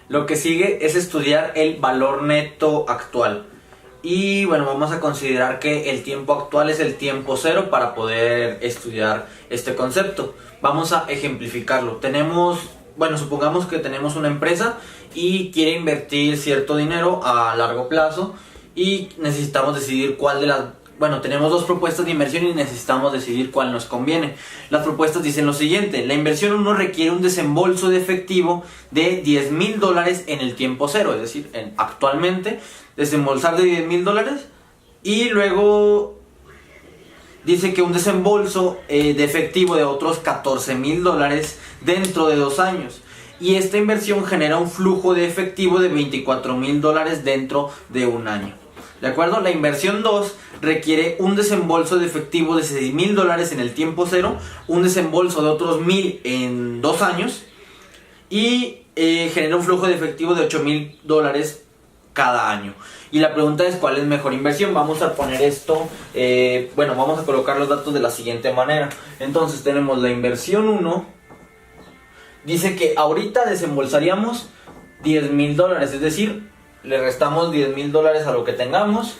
Lo que sigue es estudiar el valor neto actual. Y bueno, vamos a considerar que el tiempo actual es el tiempo cero para poder estudiar este concepto. Vamos a ejemplificarlo. Supongamos que tenemos una empresa y quiere invertir cierto dinero a largo plazo y necesitamos decidir cuál de las... tenemos dos propuestas de inversión y necesitamos decidir cuál nos conviene. Las propuestas dicen lo siguiente: la inversión 1 requiere un desembolso de efectivo de $10,000 en el tiempo cero, es decir, actualmente desembolsar de $10,000, y luego dice que un desembolso de efectivo de otros $14,000 dentro de 2 años. Y esta inversión genera un flujo de efectivo de $24,000 dentro de 1 año. ¿De acuerdo? La inversión 2 requiere un desembolso de efectivo de $6,000 en el tiempo cero, un desembolso de otros $1,000 en 2 años y genera un flujo de efectivo de $8,000 cada año. Y la pregunta es: ¿cuál es mejor inversión? Vamos a poner esto, vamos a colocar los datos de la siguiente manera. Entonces tenemos la inversión 1, dice que ahorita desembolsaríamos $10,000, es decir, le restamos $10,000 a lo que tengamos,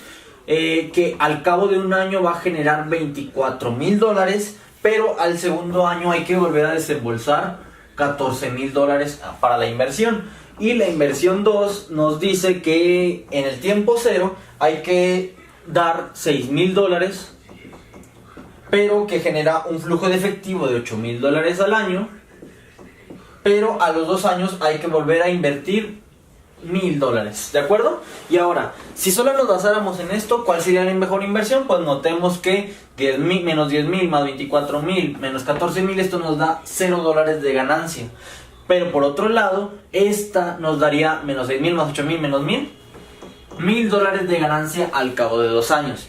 que al cabo de 1 año va a generar $24,000, pero al segundo año hay que volver a desembolsar $14,000 para la inversión. Y la inversión 2 nos dice que en el tiempo cero hay que dar $6,000, pero que genera un flujo de efectivo de $8,000 al año, pero a los 2 años hay que volver a invertir $1,000, ¿de acuerdo? Y ahora, si solo nos basáramos en esto, ¿cuál sería la mejor inversión? Pues notemos que 10,000 menos 10,000 más 24,000 menos 14,000, esto nos da $0 de ganancia. Pero por otro lado, esta nos daría menos 6,000 más 8,000 menos 1,000, $1,000 de ganancia al cabo de 2 años.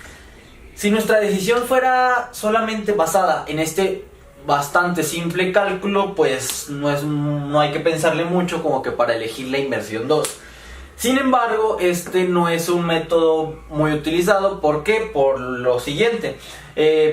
Si nuestra decisión fuera solamente basada en este bastante simple cálculo, pues no hay que pensarle mucho como que para elegir la inversión 2. Sin embargo, este no es un método muy utilizado. ¿Por qué? Por lo siguiente.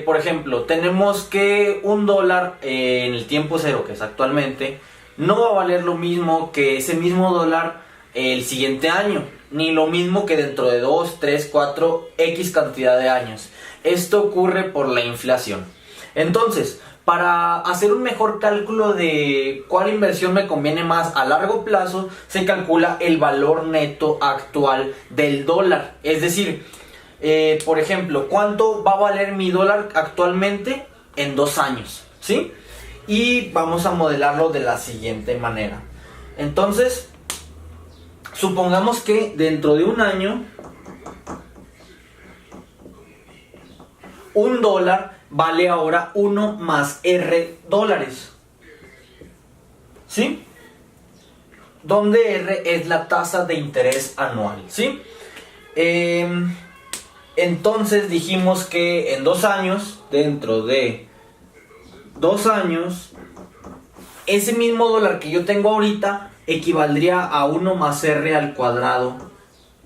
Por ejemplo, tenemos que $1 en el tiempo cero, que es actualmente, no va a valer lo mismo que ese mismo dólar el siguiente año, ni lo mismo que dentro de 2, 3, 4, X cantidad de años. Esto ocurre por la inflación. Entonces, para hacer un mejor cálculo de cuál inversión me conviene más a largo plazo, se calcula el valor neto actual del dólar. Es decir, por ejemplo, ¿cuánto va a valer mi dólar actualmente en 2 años? ¿Sí? Y vamos a modelarlo de la siguiente manera. Entonces, supongamos que dentro de 1 año, $1 vale ahora 1 más R dólares. ¿Sí? Donde R es la tasa de interés anual. ¿Sí? Entonces dijimos que en 2 años, dentro de 2 años, ese mismo dólar que yo tengo ahorita equivaldría a 1 más R al cuadrado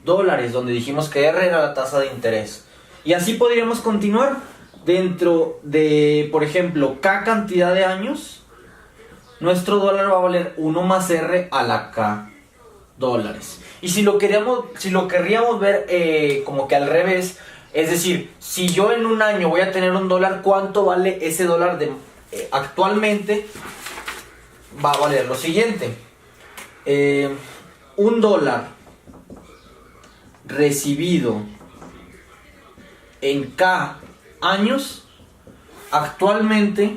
dólares, donde dijimos que R era la tasa de interés. Y así podríamos continuar. Dentro de, por ejemplo, K cantidad de años, nuestro dólar va a valer 1 más R a la K dólares. Y si lo querríamos ver como que al revés, es decir, si yo en 1 año voy a tener $1, ¿cuánto vale ese dólar actualmente? Va a valer lo siguiente: $1 recibido en K años actualmente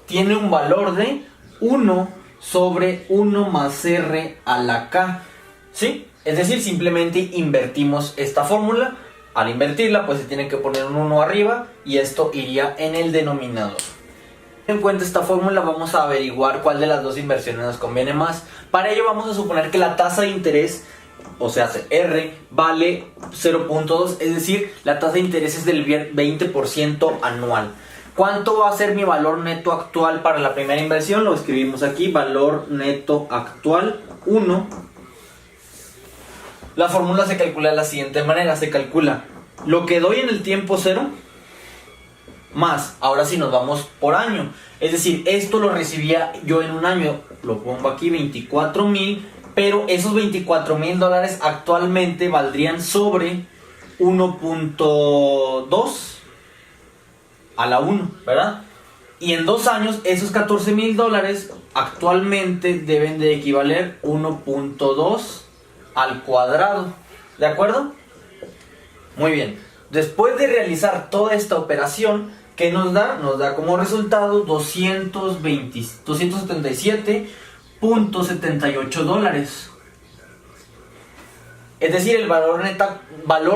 tiene un valor de 1 sobre 1 más R a la K. ¿Sí? Es decir, simplemente invertimos esta fórmula. Al invertirla, pues se tiene que poner un 1 arriba y esto iría en el denominador. En cuenta esta fórmula, vamos a averiguar cuál de las dos inversiones nos conviene más. Para ello vamos a suponer que la tasa de interés, o sea, R, vale 0.2, es decir, la tasa de interés es del 20% anual. ¿Cuánto va a ser mi valor neto actual para la primera inversión? Lo escribimos aquí: valor neto actual 1. La fórmula se calcula de la siguiente manera: se calcula lo que doy en el tiempo cero más, ahora sí nos vamos por año. Es decir, esto lo recibía yo en un año, lo pongo aquí, 24,000, pero esos $24,000 actualmente valdrían sobre 1.2 a la 1, ¿verdad? Y en 2 años, esos $14,000 actualmente deben de equivaler 1.2 al cuadrado, ¿de acuerdo? Muy bien, después de realizar toda esta operación, ¿qué nos da? Nos da como resultado $277.78. Es decir, el valor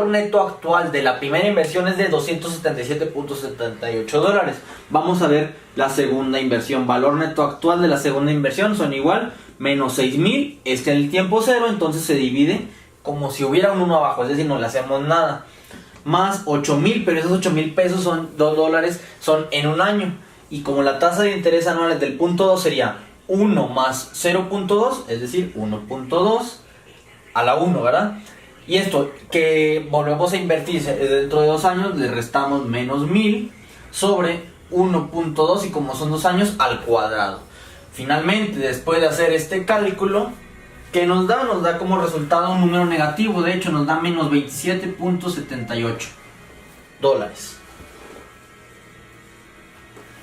neto actual de la primera inversión es de $277.78. Vamos a ver la segunda inversión. Valor neto actual de la segunda inversión son igual, menos 6,000, es en el tiempo cero, entonces se divide como si hubiera un 1 abajo, es decir, no le hacemos nada. Más 8,000, pero esos 8,000 pesos son $2, son en un año. Y como la tasa de interés anual del punto 2 sería 1 más 0.2, es decir, 1.2 a la 1, ¿verdad? Y esto que volvemos a invertir dentro de 2 años, le restamos menos 1,000 sobre 1.2 y como son 2 años, al cuadrado. Finalmente, después de hacer este cálculo, ¿qué nos da? Nos da como resultado un número negativo, de hecho nos da menos $27.78.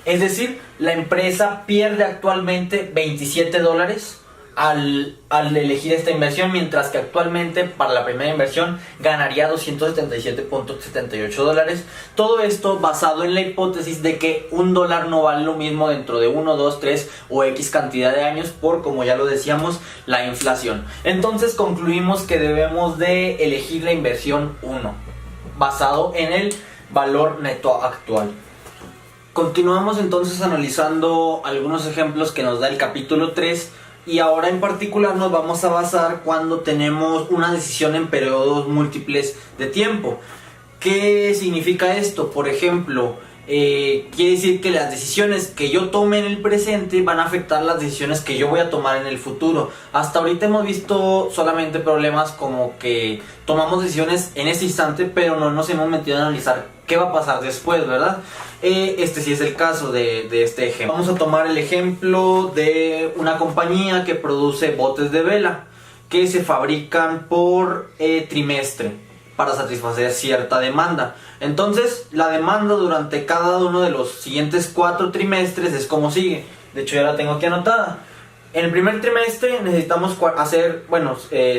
Es decir, la empresa pierde actualmente $27 al elegir esta inversión, mientras que actualmente para la primera inversión ganaría $277.78. Todo esto basado en la hipótesis de que $1 no vale lo mismo dentro de 1, 2, 3 o X cantidad de años por, como ya lo decíamos, la inflación. Entonces concluimos que debemos de elegir la inversión 1, basado en el valor neto actual. Continuamos entonces analizando algunos ejemplos que nos da el capítulo 3. Y ahora en particular nos vamos a basar cuando tenemos una decisión en periodos múltiples de tiempo. ¿Qué significa esto? Por ejemplo, quiere decir que las decisiones que yo tome en el presente van a afectar las decisiones que yo voy a tomar en el futuro. Hasta ahorita hemos visto solamente problemas como que tomamos decisiones en ese instante, pero no nos hemos metido a analizar qué va a pasar después, ¿verdad? Este sí es el caso de este ejemplo. Vamos a tomar el ejemplo de una compañía que produce botes de vela que se fabrican por trimestre para satisfacer cierta demanda. Entonces, la demanda durante cada uno de los siguientes 4 trimestres es como sigue. De hecho, ya la tengo aquí anotada. En el primer trimestre necesitamos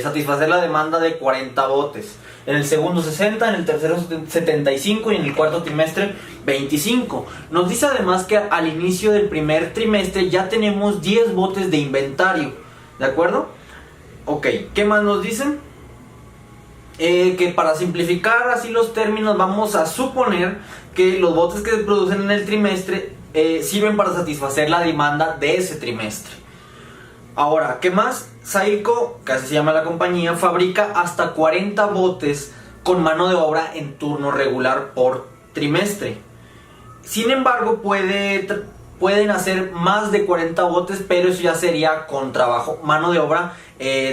satisfacer la demanda de 40 botes. En el segundo 60, en el tercero 75 y en el cuarto trimestre 25. Nos dice además que al inicio del primer trimestre ya tenemos 10 botes de inventario. ¿De acuerdo? Ok, ¿qué más nos dicen? Que para simplificar así los términos vamos a suponer que los botes que se producen en el trimestre sirven para satisfacer la demanda de ese trimestre. Ahora, ¿qué más? Sailco, que así se llama la compañía, fabrica hasta 40 botes con mano de obra en turno regular por trimestre. Sin embargo, pueden hacer más de 40 botes, pero eso ya sería con trabajo, mano de obra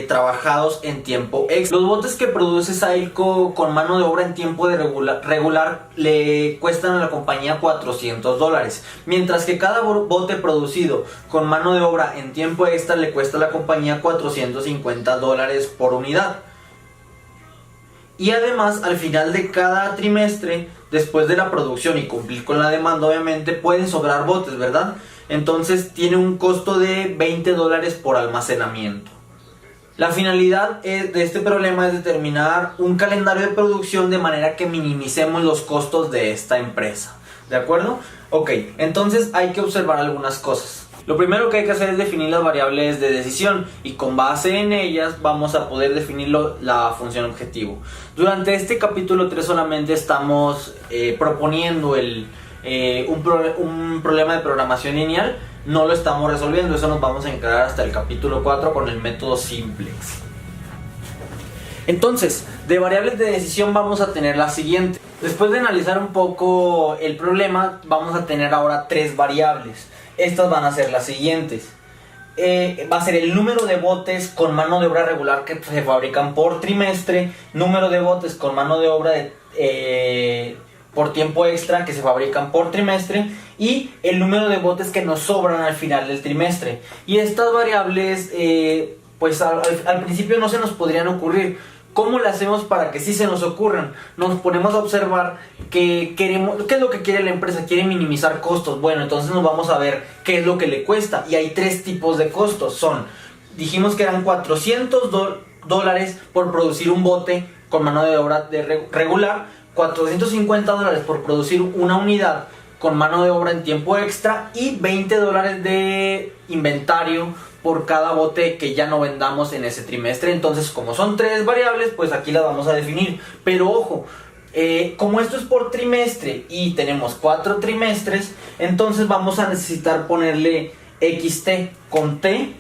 trabajados en tiempo extra. Los botes que produce Sailco con mano de obra en tiempo de regular le cuestan a la compañía $400, mientras que cada bote producido con mano de obra en tiempo extra le cuesta a la compañía $450 por unidad. Y además, al final de cada trimestre, después de la producción y cumplir con la demanda, obviamente pueden sobrar botes, ¿verdad? Entonces tiene un costo de $20 por almacenamiento. La finalidad de este problema es determinar un calendario de producción de manera que minimicemos los costos de esta empresa. ¿De acuerdo? Ok, entonces hay que observar algunas cosas. Lo primero que hay que hacer es definir las variables de decisión y con base en ellas vamos a poder definir la función objetivo. Durante este capítulo 3 solamente estamos proponiendo un problema de programación lineal. No lo estamos resolviendo, eso nos vamos a encargar hasta el capítulo 4 con el método simplex. Entonces, de variables de decisión vamos a tener la siguiente. Después de analizar un poco el problema, vamos a tener ahora 3 variables. Estas van a ser las siguientes. Va a ser el número de botes con mano de obra regular que se fabrican por trimestre, número de botes con mano de obra por tiempo extra que se fabrican por trimestre y el número de botes que nos sobran al final del trimestre. Y estas variables pues al principio no se nos podrían ocurrir. ¿Cómo le hacemos para que sí se nos ocurran? Nos ponemos a observar qué es lo que quiere la empresa. Quiere minimizar costos. Bueno, entonces nos vamos a ver qué es lo que le cuesta. Y hay tres tipos de costos. Dijimos que eran $400 por producir un bote con mano de obra regular, $450 por producir una unidad con mano de obra en tiempo extra y $20 de inventario por cada bote que ya no vendamos en ese trimestre. Entonces, como son tres variables, pues aquí las vamos a definir. Pero ojo, como esto es por trimestre y tenemos 4 trimestres, entonces vamos a necesitar ponerle XT con T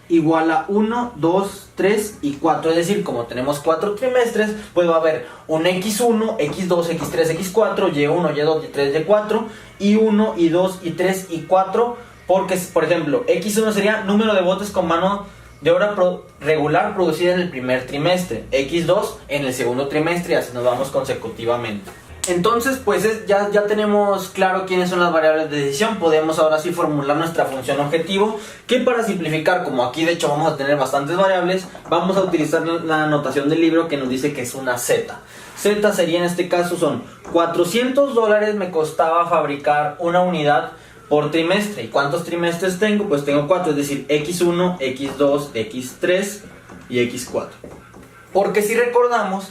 igual a 1, 2, 3 y 4. Es decir, como tenemos 4 trimestres, pues va a haber un X1, X2, X3, X4, Y1, Y2, Y3, Y4 y 1, y 2, y 3 y 4. Porque, por ejemplo, X1 sería número de botes con mano de obra regular producida en el primer trimestre, X2 en el segundo trimestre y así nos vamos consecutivamente. Entonces, pues ya tenemos claro quiénes son las variables de decisión. Podemos ahora sí formular nuestra función objetivo, que para simplificar, como aquí de hecho vamos a tener bastantes variables, vamos a utilizar la notación del libro que nos dice que es una Z. Z sería en este caso son $400 me costaba fabricar una unidad por trimestre. ¿Y cuántos trimestres tengo? Pues tengo 4, es decir, X1, X2, X3 y X4. Porque si recordamos,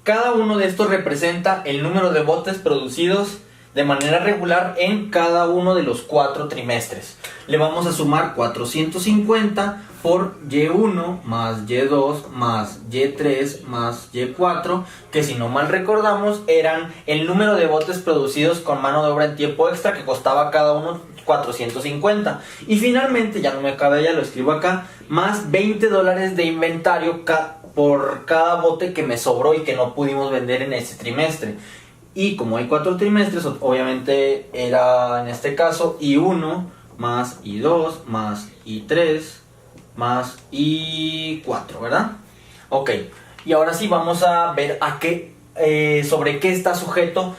cada uno de estos representa el número de botes producidos de manera regular en cada uno de los 4 trimestres. Le vamos a sumar 450 por Y1 más Y2 más Y3 más Y4, que si no mal recordamos eran el número de botes producidos con mano de obra en tiempo extra que costaba cada uno 450. Y finalmente, ya no me cabe, ya lo escribo acá, más $20 de inventario por cada bote que me sobró y que no pudimos vender en ese trimestre. Y como hay 4 trimestres, obviamente era en este caso I1 más I2 más I3 más I4, ¿verdad? Ok, y ahora sí vamos a ver sobre qué está sujeto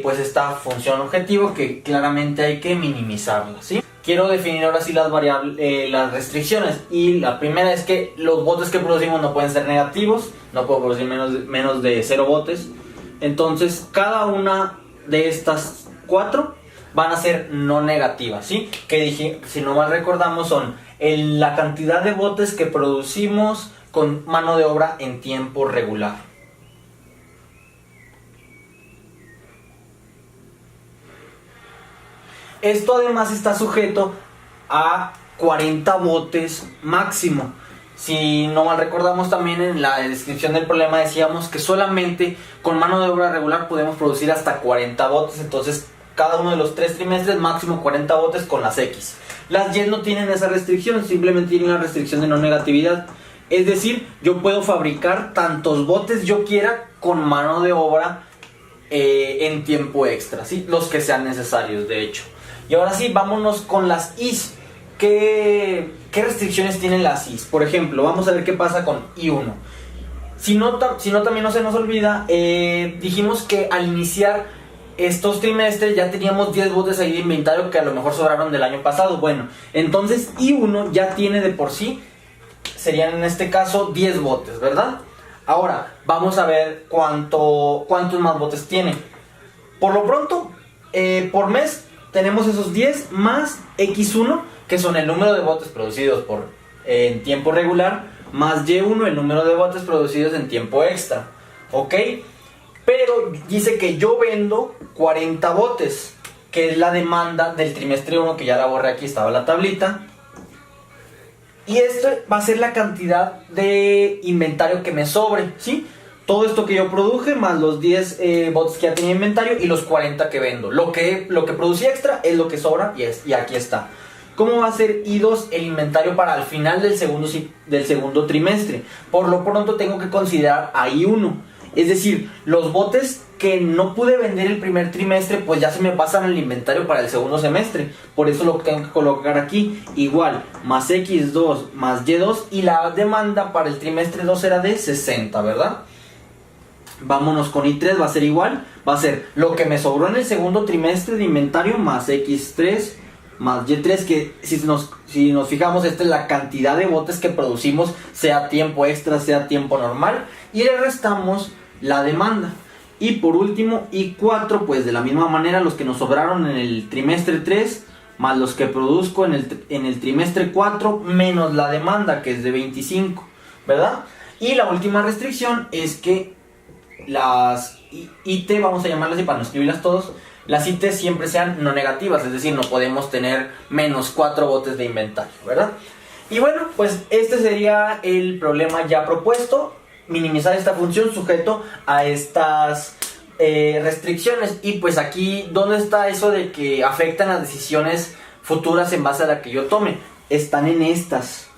pues esta función objetivo, que claramente hay que minimizarla, ¿sí? Quiero definir ahora sí las variables, las restricciones. Y la primera es que los botes que producimos no pueden ser negativos, no puedo producir menos de 0 botes. Entonces cada una de estas 4 van a ser no negativas, ¿sí? Que dije, si no mal recordamos, son la cantidad de botes que producimos con mano de obra en tiempo regular. Esto además está sujeto a 40 botes máximo. Si no mal recordamos, también en la descripción del problema decíamos que solamente con mano de obra regular podemos producir hasta 40 botes. Entonces cada uno de los 3 trimestres máximo 40 botes con las X. Las Y no tienen esa restricción, simplemente tienen una restricción de no negatividad. Es decir, yo puedo fabricar tantos botes yo quiera con mano de obra en tiempo extra, ¿sí? Los que sean necesarios, de hecho. Y ahora sí, vámonos con las Is. ¿Qué restricciones tienen las Is? Por ejemplo, vamos a ver qué pasa con I1. Si no también no se nos olvida, dijimos que al iniciar estos trimestres ya teníamos 10 botes ahí de inventario que a lo mejor sobraron del año pasado. Bueno, entonces I1 ya tiene de por sí, serían en este caso 10 botes, ¿verdad? Ahora, vamos a ver cuántos más botes tiene. Por lo pronto, por mes tenemos esos 10 más X1, que son el número de botes producidos en tiempo regular, más Y1, el número de botes producidos en tiempo extra. ¿Ok? Pero dice que yo vendo 40 botes, que es la demanda del trimestre 1, que ya la borré, aquí estaba la tablita. Y esto va a ser la cantidad de inventario que me sobre, ¿sí? Todo esto que yo produje, más los 10 botes que ya tenía inventario y los 40 que vendo. Lo que producí extra es lo que sobra y aquí está. ¿Cómo va a ser I2 el inventario para el final del segundo trimestre? Por lo pronto tengo que considerar a I1. Es decir, los botes que no pude vender el primer trimestre, pues ya se me pasan al inventario para el segundo semestre. Por eso lo tengo que colocar aquí. Igual, más X2 más Y2. Y la demanda para el trimestre 2 era de 60, ¿verdad? Vámonos con I3, va a ser igual, va a ser lo que me sobró en el segundo trimestre de inventario más X3 más Y3, que si nos fijamos, esta es la cantidad de botes que producimos, sea tiempo extra, sea tiempo normal, y le restamos la demanda. Y por último, I4, pues de la misma manera, los que nos sobraron en el trimestre 3 más los que produzco en el trimestre 4 menos la demanda, que es de 25, ¿verdad? Y la última restricción es que las IT, vamos a llamarlas así para no escribirlas todos, las IT siempre sean no negativas, es decir, no podemos tener menos 4 botes de inventario, ¿verdad? Y bueno, pues este sería el problema ya propuesto, minimizar esta función sujeto a estas restricciones. Y pues aquí, ¿dónde está eso de que afectan las decisiones futuras en base a la que yo tome? Están en estas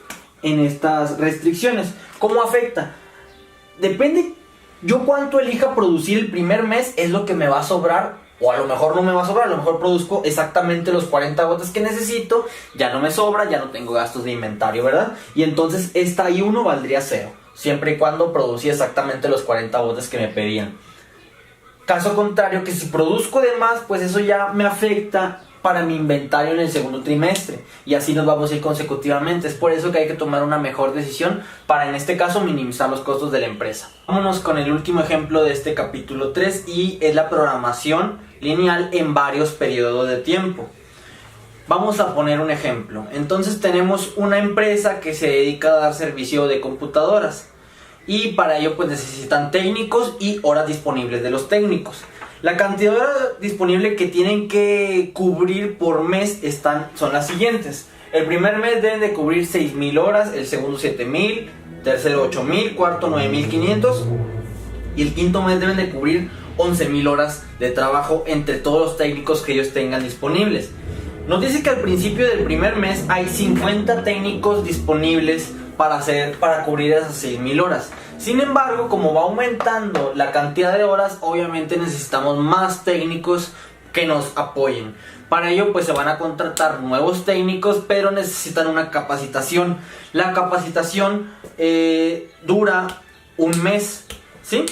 restricciones. ¿Cómo afecta? Depende, yo cuánto elija producir el primer mes es lo que me va a sobrar. O a lo mejor no me va a sobrar, a lo mejor produzco exactamente los 40 botes que necesito, ya no me sobra, ya no tengo gastos de inventario, ¿verdad? Y entonces esta I1 valdría 0, siempre y cuando producí exactamente los 40 botes que me pedían. Caso contrario, que si produzco de más, pues eso ya me afecta para mi inventario en el segundo trimestre. Y así nos vamos a ir consecutivamente. Es por eso que hay que tomar una mejor decisión para, en este caso, minimizar los costos de la empresa. Vámonos con el último ejemplo de este capítulo 3 y es la programación lineal en varios periodos de tiempo. Vamos a poner un ejemplo. Entonces tenemos una empresa que se dedica a dar servicio de computadoras. Y para ello pues necesitan técnicos y horas disponibles de los técnicos. La cantidad de horas disponible que tienen que cubrir por mes son las siguientes. El primer mes deben de cubrir 6,000 horas, el segundo 7,000, tercero 8,000, cuarto 9,500 y el quinto mes deben de cubrir 11,000 horas de trabajo entre todos los técnicos que ellos tengan disponibles. Nos dice que al principio del primer mes hay 50 técnicos disponibles para cubrir esas 6,000 horas. Sin embargo, como va aumentando la cantidad de horas, obviamente necesitamos más técnicos que nos apoyen. Para ello pues se van a contratar nuevos técnicos, pero necesitan una capacitación. La capacitación dura un mes, ¿sí?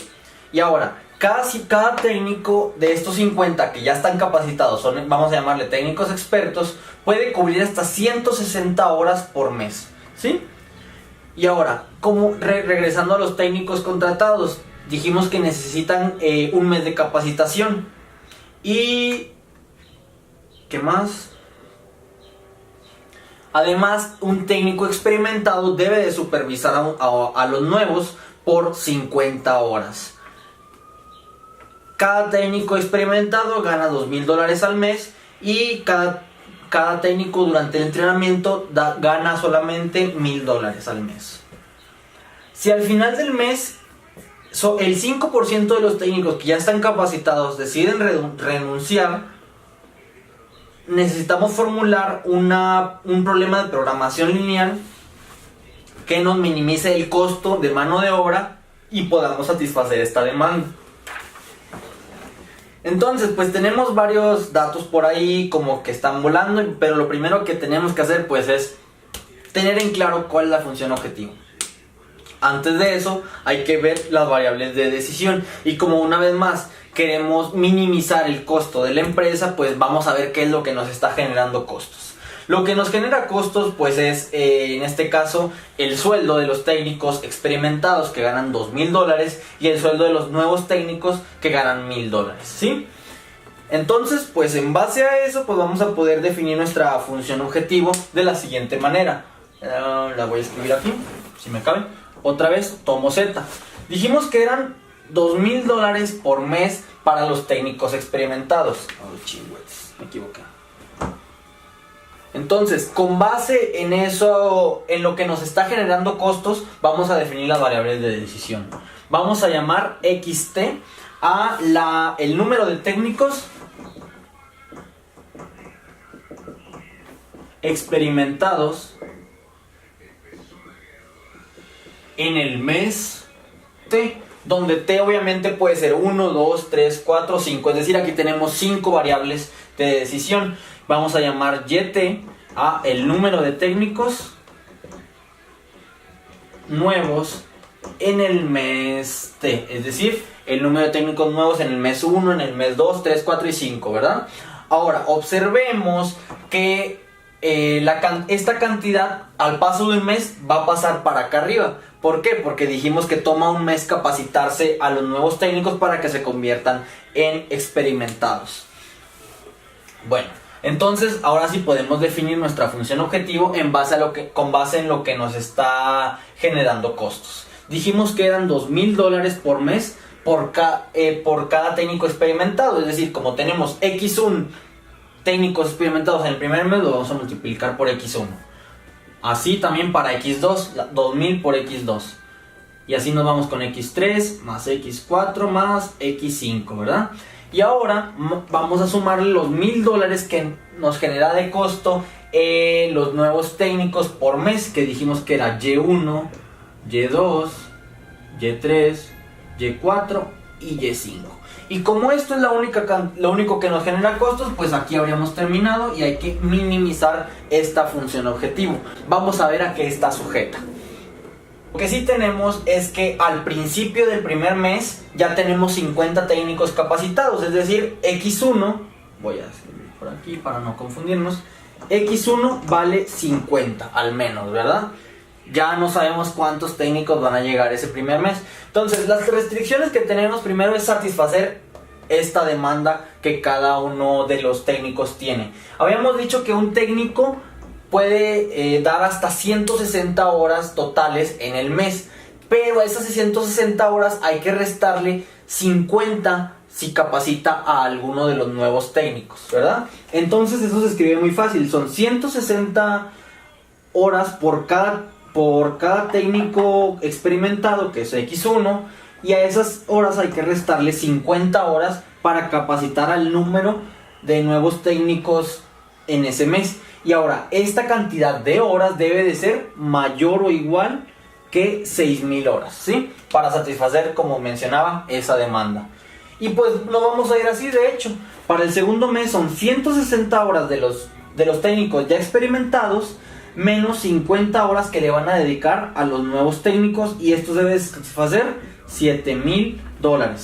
Y ahora, cada técnico de estos 50 que ya están capacitados, vamos a llamarle técnicos expertos, puede cubrir hasta 160 horas por mes, ¿sí? Y ahora, regresando a los técnicos contratados, dijimos que necesitan un mes de capacitación. Y ¿qué más? Además, un técnico experimentado debe de supervisar a los nuevos por 50 horas. Cada técnico experimentado gana $2,000 al mes y cada técnico durante el entrenamiento gana solamente $1,000 al mes. Si al final del mes el 5% de los técnicos que ya están capacitados deciden renunciar, necesitamos formular un problema de programación lineal que nos minimice el costo de mano de obra y podamos satisfacer esta demanda. Entonces, pues tenemos varios datos por ahí como que están volando, pero lo primero que tenemos que hacer pues es tener en claro cuál es la función objetivo. Antes de eso hay que ver las variables de decisión y como una vez más queremos minimizar el costo de la empresa, pues vamos a ver qué es lo que nos está generando costos. Lo que nos genera costos pues es en este caso el sueldo de los técnicos experimentados que ganan $2,000 y el sueldo de los nuevos técnicos que ganan $1,000, ¿sí? Entonces pues en base a eso pues vamos a poder definir nuestra función objetivo de la siguiente manera. La voy a escribir aquí, si me cabe. Otra vez tomo Z. Dijimos que eran $2,000 por mes para los técnicos experimentados. Oh, chingüetes, me equivoqué. Entonces, con base en eso, en lo que nos está generando costos, vamos a definir las variables de decisión. Vamos a llamar XT a el número de técnicos experimentados en el mes T, donde T obviamente puede ser 1, 2, 3, 4, 5, es decir, aquí tenemos 5 variables de decisión. Vamos a llamar YT a el número de técnicos nuevos en el mes T, es decir, el número de técnicos nuevos en el mes 1, en el mes 2, 3, 4 y 5, ¿verdad? Ahora, observemos que esta cantidad al paso de un mes va a pasar para acá arriba. ¿Por qué? Porque dijimos que toma un mes capacitarse a los nuevos técnicos para que se conviertan en experimentados. Bueno, entonces ahora sí podemos definir nuestra función objetivo con base en lo que nos está generando costos. Dijimos que eran $2,000 por mes por cada técnico experimentado. Es decir, como tenemos X1 técnicos experimentados en el primer mes, lo vamos a multiplicar por X1. Así también para X2, 2,000 por X2. Y así nos vamos con X3 más X4 más X5, ¿verdad? Y ahora vamos a sumarle los $1,000 que nos genera de costo los nuevos técnicos por mes, que dijimos que era Y1, Y2, Y3, Y4 y Y5. Y como esto es lo único que nos genera costos, pues aquí habríamos terminado y hay que minimizar esta función objetivo. Vamos a ver a qué está sujeta. Lo que sí tenemos es que al principio del primer mes ya tenemos 50 técnicos capacitados, es decir, X1, voy a escribir por aquí para no confundirnos, X1 vale 50 al menos, ¿verdad? Ya no sabemos cuántos técnicos van a llegar ese primer mes. Entonces, las restricciones que tenemos primero es satisfacer esta demanda que cada uno de los técnicos tiene. Habíamos dicho que un técnico puede dar hasta 160 horas totales en el mes, pero a esas 160 horas hay que restarle 50 si capacita a alguno de los nuevos técnicos, ¿verdad? Entonces eso se escribe muy fácil, son 160 horas por cada técnico experimentado, que es X1, y a esas horas hay que restarle 50 horas para capacitar al número de nuevos técnicos en ese mes. Y ahora, esta cantidad de horas debe de ser mayor o igual que 6,000 horas, ¿sí? Para satisfacer, como mencionaba, esa demanda. Y pues lo vamos a ir así, de hecho. Para el segundo mes son 160 horas de los técnicos ya experimentados, menos 50 horas que le van a dedicar a los nuevos técnicos, y esto debe satisfacer $7,000.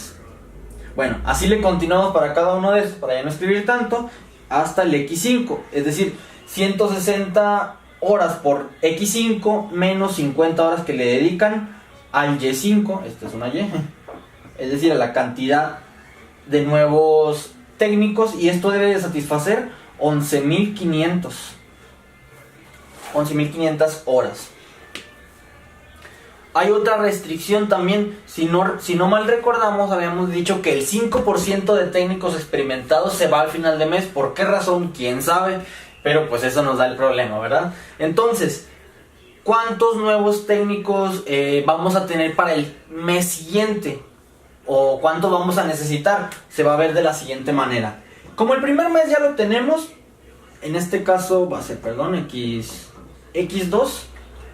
Bueno, así le continuamos para cada uno de estos, para ya no escribir tanto, hasta el X5, es decir, 160 horas por X5 menos 50 horas que le dedican al Y5, esta es una Y, es decir, a la cantidad de nuevos técnicos, y esto debe de satisfacer 11,500 horas. Hay otra restricción también, si no mal recordamos, habíamos dicho que el 5% de técnicos experimentados se va al final de mes. ¿Por qué razón? ¿Quién sabe? Pero pues eso nos da el problema, ¿verdad? Entonces, ¿cuántos nuevos técnicos vamos a tener para el mes siguiente? ¿O cuántos vamos a necesitar? Se va a ver de la siguiente manera. Como el primer mes ya lo tenemos, en este caso va a ser, X2.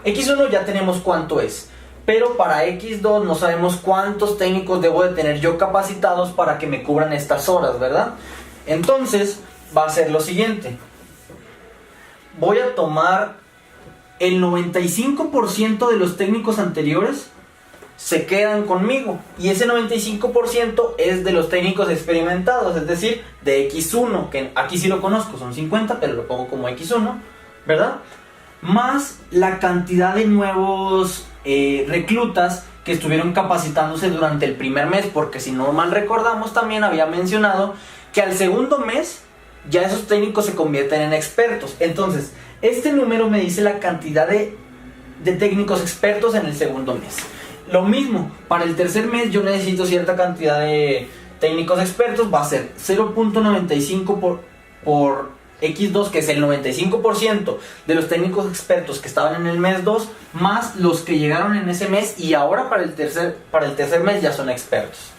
X1 ya tenemos cuánto es. Pero para X2 no sabemos cuántos técnicos debo de tener yo capacitados para que me cubran estas horas, ¿verdad? Entonces va a ser lo siguiente. Voy a tomar el 95% de los técnicos anteriores, se quedan conmigo, y ese 95% es de los técnicos experimentados, es decir, de X1, que aquí sí lo conozco, son 50, pero lo pongo como X1, ¿verdad? Más la cantidad de nuevos reclutas que estuvieron capacitándose durante el primer mes, porque si no mal recordamos también había mencionado que al segundo mes ya esos técnicos se convierten en expertos. Entonces, este número me dice la cantidad de técnicos expertos en el segundo mes. Lo mismo, para el tercer mes yo necesito cierta cantidad de técnicos expertos, va a ser 0.95 por X2, que es el 95% de los técnicos expertos que estaban en el mes 2, más los que llegaron en ese mes y ahora para el tercer mes ya son expertos.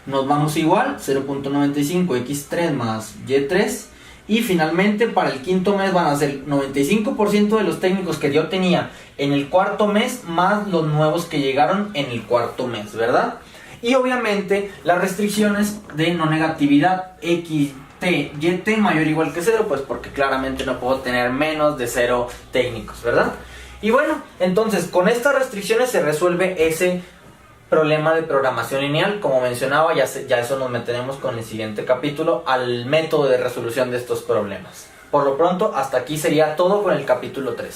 Nos vamos igual, 0.95 X3 más Y3, y finalmente para el quinto mes van a ser 95% de los técnicos que yo tenía en el cuarto mes más los nuevos que llegaron en el cuarto mes, ¿verdad? Y obviamente las restricciones de no negatividad, YT mayor o igual que 0, pues porque claramente no puedo tener menos de 0 técnicos, ¿verdad? Y bueno, entonces con estas restricciones se resuelve ese problema de programación lineal. Como mencionaba, ya eso nos meteremos con el siguiente capítulo al método de resolución de estos problemas. Por lo pronto, hasta aquí sería todo con el capítulo 3.